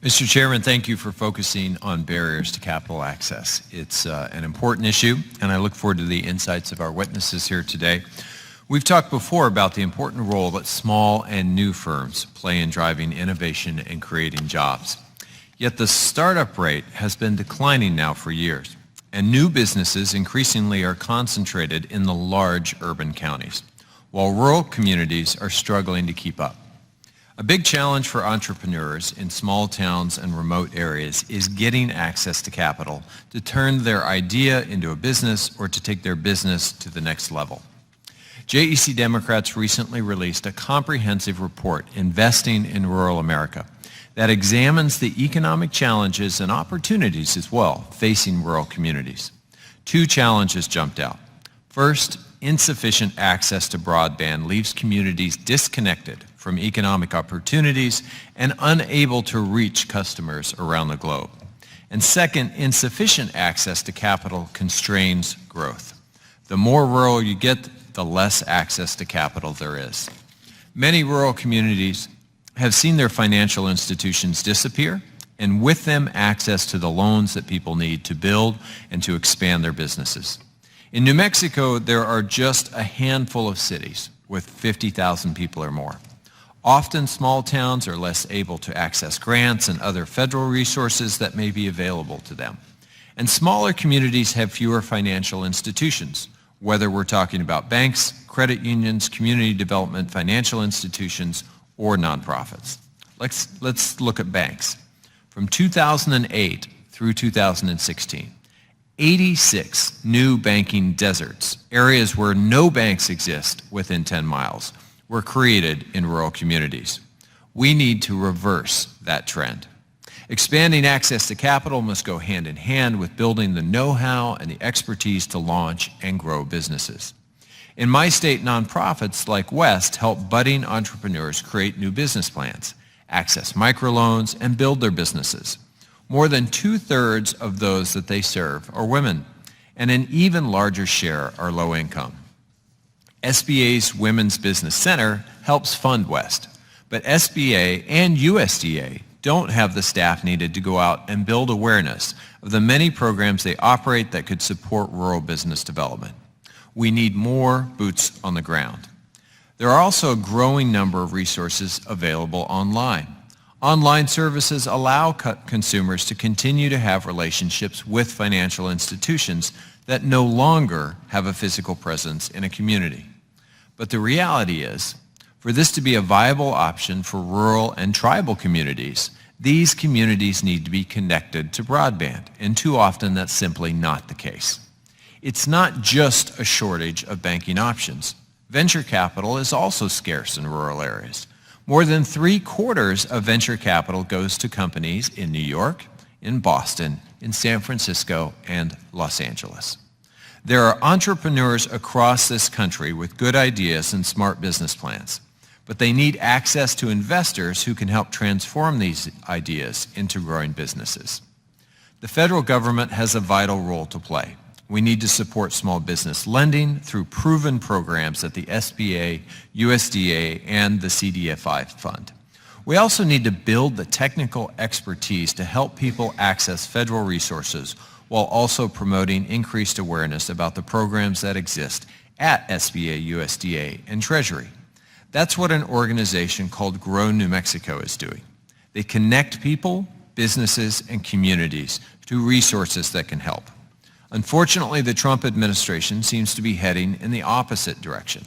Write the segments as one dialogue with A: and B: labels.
A: Mr. Chairman, thank you for focusing on barriers to capital access. It's an important issue, and I look forward to the insights of our witnesses here today. We've talked before about the important role that small and new firms play in driving innovation and creating jobs. Yet the startup rate has been declining now for years, and new businesses increasingly are concentrated in the large urban counties, while rural communities are struggling to keep up. A big challenge for entrepreneurs in small towns and remote areas is getting access to capital to turn their idea into a business or to take their business to the next level. JEC Democrats recently released a comprehensive report, Investing in Rural America, that examines the economic challenges and opportunities as well facing rural communities. Two challenges jumped out. First, insufficient access to broadband leaves communities disconnected from economic opportunities and unable to reach customers around the globe. And second, insufficient access to capital constrains growth. The more rural you get, the less access to capital there is. Many rural communities have seen their financial institutions disappear, and with them access to the loans that people need to build and to expand their businesses. In New Mexico, there are just a handful of cities with 50,000 people or more. Often small towns are less able to access grants and other federal resources that may be available to them. And smaller communities have fewer financial institutions, whether we're talking about banks, credit unions, community development, financial institutions, or nonprofits. Let's look at banks. From 2008 through 2016, 86 new banking deserts, areas where no banks exist within 10 miles, were created in rural communities. We need to reverse that trend. Expanding access to capital must go hand in hand with building the know-how and the expertise to launch and grow businesses. In my state, nonprofits like West help budding entrepreneurs create new business plans, access microloans, and build their businesses. More than 2/3 of those that they serve are women, and an even larger share are low income. SBA's Women's Business Center helps fund West, but SBA and USDA don't have the staff needed to go out and build awareness of the many programs they operate that could support rural business development. We need more boots on the ground. There are also a growing number of resources available online. Online services allow consumers to continue to have relationships with financial institutions that no longer have a physical presence in a community. But the reality is, for this to be a viable option for rural and tribal communities, these communities need to be connected to broadband, and too often that's simply not the case. It's not just a shortage of banking options. Venture capital is also scarce in rural areas. More than 3/4 of venture capital goes to companies in New York, in Boston, in San Francisco, and Los Angeles. There are entrepreneurs across this country with good ideas and smart business plans, but they need access to investors who can help transform these ideas into growing businesses. The federal government has a vital role to play. We need to support small business lending through proven programs at the SBA, USDA, and the CDFI fund. We also need to build the technical expertise to help people access federal resources while also promoting increased awareness about the programs that exist at SBA, USDA, and Treasury. That's what an organization called Grow New Mexico is doing. They connect people, businesses, and communities to resources that can help. Unfortunately, the Trump administration seems to be heading in the opposite direction.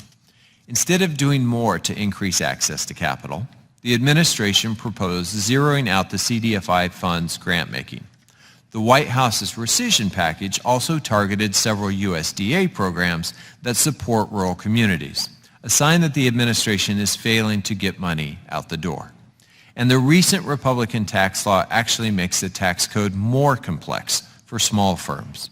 A: Instead of doing more to increase access to capital, the administration proposed zeroing out the CDFI fund's grant making. The White House's rescission package also targeted several USDA programs that support rural communities, a sign that the administration is failing to get money out the door. And the recent Republican tax law actually makes the tax code more complex for small firms.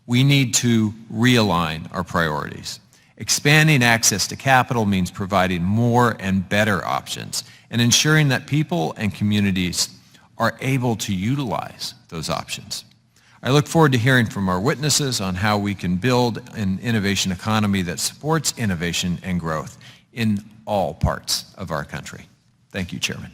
A: We need to realign our priorities. Expanding access to capital means providing more and better options and ensuring that people and communities are able to utilize those options. I look forward to hearing from our witnesses on how we can build an innovation economy that supports innovation and growth in all parts of our country. Thank you, Chairman.